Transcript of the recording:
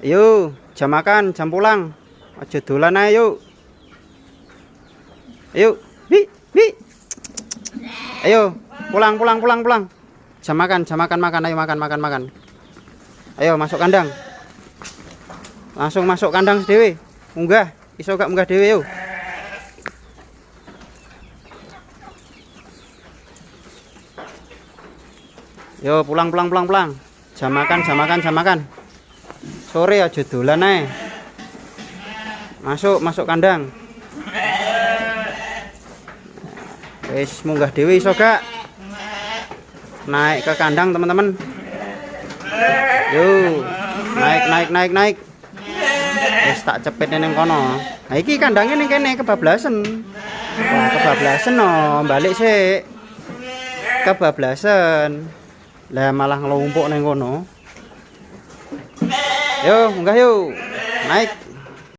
Yuk, jam makan, jam pulang. Aja dolan ae yuk. Ayo, bi. Ayo, pulang. Jam makan, makan. Ayo makan. Ayo masuk kandang. Langsung masuk kandang dewe. Munggah, iso gak munggah dewe yuk. Yo, pulang. Jam makan. Sore aja dolan ae. Masuk kandang. Wis munggah dewe iso gak? Naik ke kandang, teman-teman. Yo, naik. Wis tak cepet ning kono. Nah iki kandangnya ning kene kebablasen. Wah, kebablasen no, balik sik. Kebablasen. Lah malah ngelumpuk ning kono. Yo, munggah yuk. Naik.